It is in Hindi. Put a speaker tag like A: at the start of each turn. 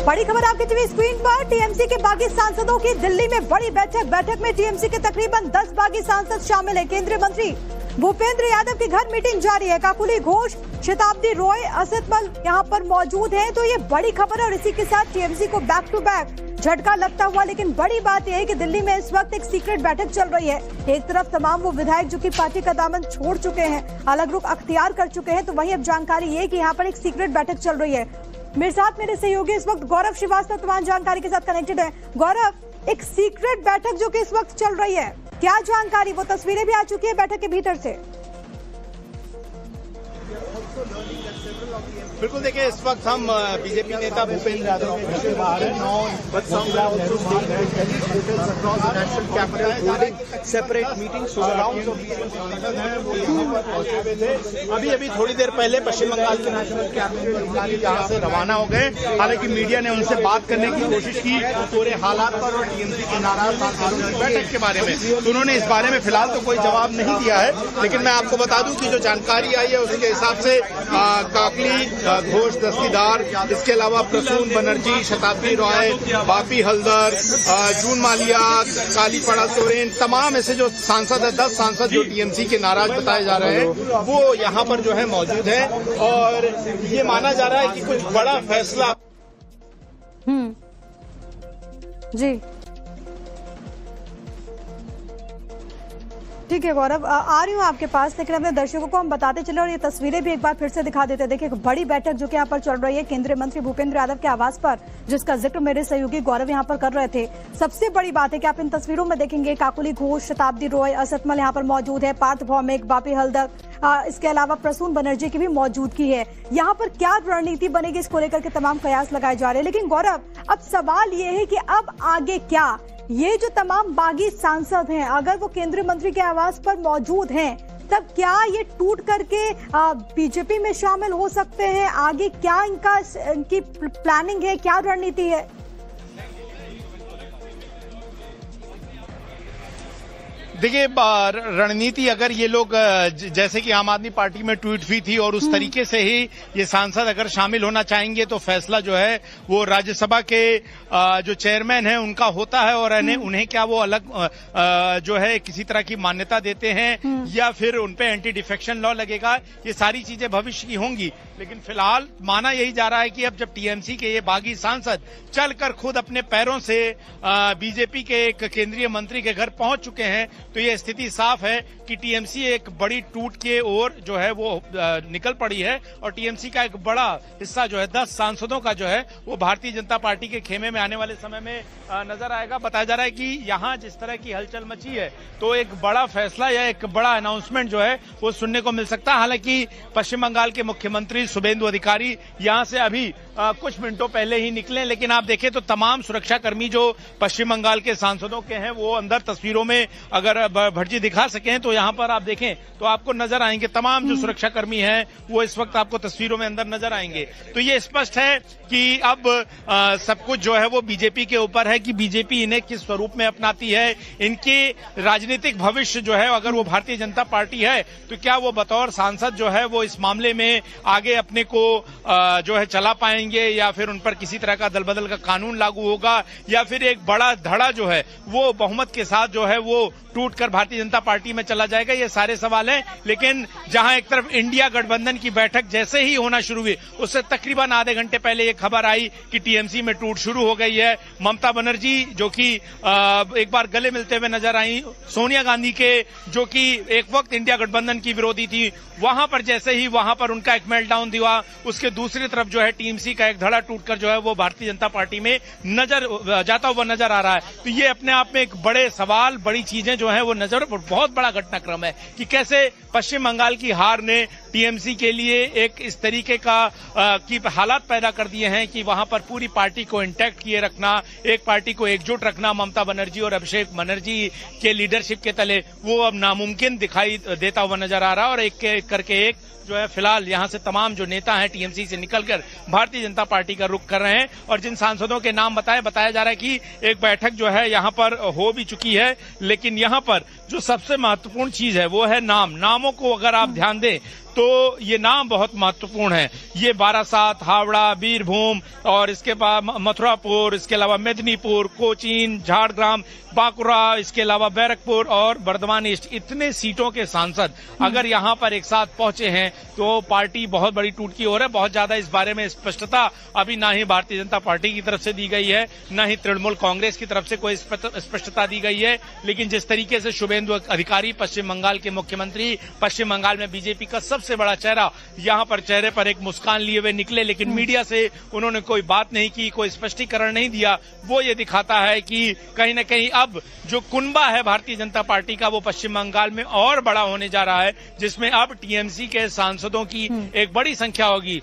A: बड़ी खबर आपकी टीवी स्क्रीन पर। टीएमसी के बागी सांसदों की दिल्ली में बड़ी बैठक में टीएमसी के तकरीबन 10 बागी सांसद शामिल हैं। केंद्रीय मंत्री भूपेंद्र यादव के घर मीटिंग जारी है। काकुली घोष, शताब्दी रॉय, असतमल यहाँ पर मौजूद हैं। तो ये बड़ी खबर है और इसी के साथ टीएमसी को बैक टू बैक झटका लगता हुआ। लेकिन बड़ी बात यह है कि दिल्ली में इस वक्त एक सीक्रेट बैठक चल रही है। एक तरफ तमाम वो विधायक जो कि पार्टी का दामन छोड़ चुके हैं, अलग रुख अख्तियार कर चुके हैं, तो वहीं अब जानकारी ये कि यहाँ पर एक सीक्रेट बैठक चल रही है। मेरे साथ मेरे सहयोगी इस वक्त गौरव श्रीवास्तव तमाम जानकारी के साथ कनेक्टेड है। गौरव, एक सीक्रेट बैठक जो कि इस वक्त चल रही है, क्या जानकारी? वो तस्वीरें भी आ चुकी है बैठक के भीतर से।
B: बिल्कुल, देखिए इस वक्त हम बीजेपी नेता भूपेंद्र यादव के घर से बाहर हैं। सेपरेट मीटिंग अभी अभी थोड़ी देर पहले पश्चिम बंगाल के नेशनल कैबिनेट अधिकारी यहाँ से रवाना हो गए। हालांकि मीडिया ने उनसे बात करने की कोशिश की पूरे हालात पर और टीएमसी के नाराज सांसदों की बैठक के बारे में, तो उन्होंने इस बारे में फिलहाल तो कोई जवाब नहीं दिया है। लेकिन मैं आपको बता दूं कि जो जानकारी आई है उसके हिसाब से काकली घोष दस्तीदार, इसके अलावा प्रसून बनर्जी, शताब्दी रॉय, बापी हल्दर, जून मालिया, कालीपड़ा सोरेन, तमाम ऐसे जो सांसद है 10 सांसद जो टीएमसी के नाराज बताए जा रहे हैं वो यहाँ पर जो है मौजूद है। और ये माना जा रहा है कि कुछ बड़ा फैसला
A: जी ठीक है गौरव, आ रही हूँ आपके पास, लेकिन अपने दर्शकों को हम बताते चले और ये तस्वीरें भी एक बार फिर से दिखा देते हैं। देखिए, बड़ी बैठक जो कि यहाँ पर चल रही है केंद्रीय मंत्री भूपेंद्र यादव के आवास पर, जिसका जिक्र मेरे सहयोगी गौरव यहाँ पर कर रहे थे। सबसे बड़ी बात है कि आप इन तस्वीरों में देखेंगे काकुली घोष, शताब्दी रॉय, असतमल यहाँ पर मौजूद है, पार्थ भौमिक, बापी हल्दर, इसके अलावा प्रसून बनर्जी की भी मौजूदगी है। यहाँ पर क्या रणनीति बनेगी इसको लेकर के तमाम कयास लगाए जा रहे हैं। लेकिन गौरव, अब सवाल ये है कि अब आगे क्या? ये जो तमाम बागी सांसद हैं, अगर वो केंद्रीय मंत्री के आवास पर मौजूद हैं, तब क्या ये टूट करके बीजेपी में शामिल हो सकते हैं? आगे क्या इनकी प्लानिंग है, क्या रणनीति है?
B: देखिए, रणनीति अगर ये लोग जैसे कि आम आदमी पार्टी में ट्वीट हुई थी और उस तरीके से ही ये सांसद अगर शामिल होना चाहेंगे तो फैसला जो है वो राज्यसभा के जो चेयरमैन है उनका होता है। और उन्हें क्या वो अलग जो है किसी तरह की मान्यता देते हैं या फिर उनपे एंटी डिफेक्शन लॉ लगेगा, ये सारी चीजें भविष्य की होंगी। लेकिन फिलहाल माना यही जा रहा है कि अब जब टीएमसी के ये बागी सांसद चलकर खुद अपने पैरों से बीजेपी के एक केंद्रीय मंत्री के घर पहुंच चुके हैं, तो ये स्थिति साफ है कि टीएमसी एक बड़ी टूट के ओर जो है वो निकल पड़ी है। और टीएमसी का एक बड़ा हिस्सा जो है 10 सांसदों का जो है वो भारतीय जनता पार्टी के खेमे में आने वाले समय में नजर आएगा। बताया जा रहा है कि यहाँ जिस तरह की हलचल मची है तो एक बड़ा फैसला या एक बड़ा अनाउंसमेंट जो है वो सुनने को मिल सकता है। हालांकि पश्चिम बंगाल के मुख्यमंत्री शुभेंदु अधिकारी यहाँ से अभी कुछ मिनटों पहले ही निकले, लेकिन आप देखें तो तमाम सुरक्षाकर्मी जो पश्चिम बंगाल के सांसदों के हैं वो अंदर तस्वीरों में अगर भटजी दिखा सकें तो यहाँ पर आप देखें तो आपको नजर आएंगे तमाम जो सुरक्षाकर्मी हैं वो इस वक्त आपको तस्वीरों में अंदर नजर आएंगे। तो ये स्पष्ट है कि अब सब कुछ जो है वो बीजेपी के ऊपर है कि बीजेपी इन्हें किस स्वरूप में अपनाती है। इनके राजनीतिक भविष्य जो है, अगर वो भारतीय जनता पार्टी है तो क्या वो बतौर सांसद जो है वो इस मामले में आगे अपने को जो है चला पाएंगे या फिर उन पर किसी तरह का दल बदल का कानून लागू होगा या फिर एक बड़ा धड़ा जो है वो बहुमत के साथ जो है वो टूटकर भारतीय जनता पार्टी में चला जाएगा। ये सारे सवाल हैं। लेकिन जहां एक तरफ इंडिया गठबंधन की बैठक जैसे ही होना शुरू हुई उससे तकरीबन आधे घंटे पहले ये खबर आई कि टीएमसी में टूट शुरू हो गई है। ममता बनर्जी जो कि एक बार गले मिलते हुए नजर आई सोनिया गांधी के, जो कि एक वक्त इंडिया गठबंधन की विरोधी थी, वहां पर जैसे ही वहां पर उनका एक मेल्टडाउन हुआ, उसके दूसरी तरफ जो है टीएमसी का एक धड़ा टूटकर जो है वो भारतीय जनता पार्टी में जाता हुआ नजर आ रहा है। तो ये अपने आप में एक बड़े सवाल, बड़ी चीजें जो है वो नजर, बहुत बड़ा घटनाक्रम है कि कैसे पश्चिम बंगाल की हार ने टीएमसी के लिए एक इस तरीके का की हालात पैदा कर दिए हैं कि वहां पर पूरी पार्टी को इंटैक्ट किए रखना, एक पार्टी को एकजुट रखना ममता बनर्जी और अभिषेक बनर्जी के लीडरशिप के तले, वो अब नामुमकिन दिखाई देता हुआ नजर आ रहा है। और एक करके एक जो है फिलहाल यहां से तमाम जो नेता हैं टीएमसी से निकलकर भारतीय जनता पार्टी का रुख कर रहे हैं। और जिन सांसदों के नाम बताया जा रहा है कि एक बैठक जो है यहां पर हो भी चुकी है, लेकिन यहां पर जो सबसे महत्वपूर्ण चीज है वो है नामों को अगर आप ध्यान दें तो ये नाम बहुत महत्वपूर्ण है। ये बारासात, हावड़ा, बीरभूम और इसके बाद मथुरापुर, इसके अलावा मेदिनीपुर, कोचीन, झारग्राम, बांकुड़ा, इसके अलावा बैरकपुर और बर्धमान ईस्ट, इतने सीटों के सांसद अगर यहां पर एक साथ पहुंचे हैं तो पार्टी बहुत बड़ी टूट की ओर है। बहुत ज्यादा इस बारे में स्पष्टता अभी ना ही भारतीय जनता पार्टी की तरफ से दी गई है, न ही तृणमूल कांग्रेस की तरफ से कोई स्पष्टता दी गई है। लेकिन जिस तरीके से शुभेंदु अधिकारी पश्चिम बंगाल के मुख्यमंत्री, पश्चिम बंगाल में बीजेपी का सबसे बड़ा चेहरा, यहां पर चेहरे पर एक मुस्कान लिए हुए निकले, लेकिन मीडिया से उन्होंने कोई बात नहीं की, कोई स्पष्टीकरण नहीं दिया। वो ये दिखाता है कि कहीं न कहीं अब जो कुनबा है भारतीय जनता पार्टी का, वो पश्चिम बंगाल में और बड़ा होने जा रहा है, जिसमें अब टीएमसी के सांसदों की एक बड़ी संख्या होगी।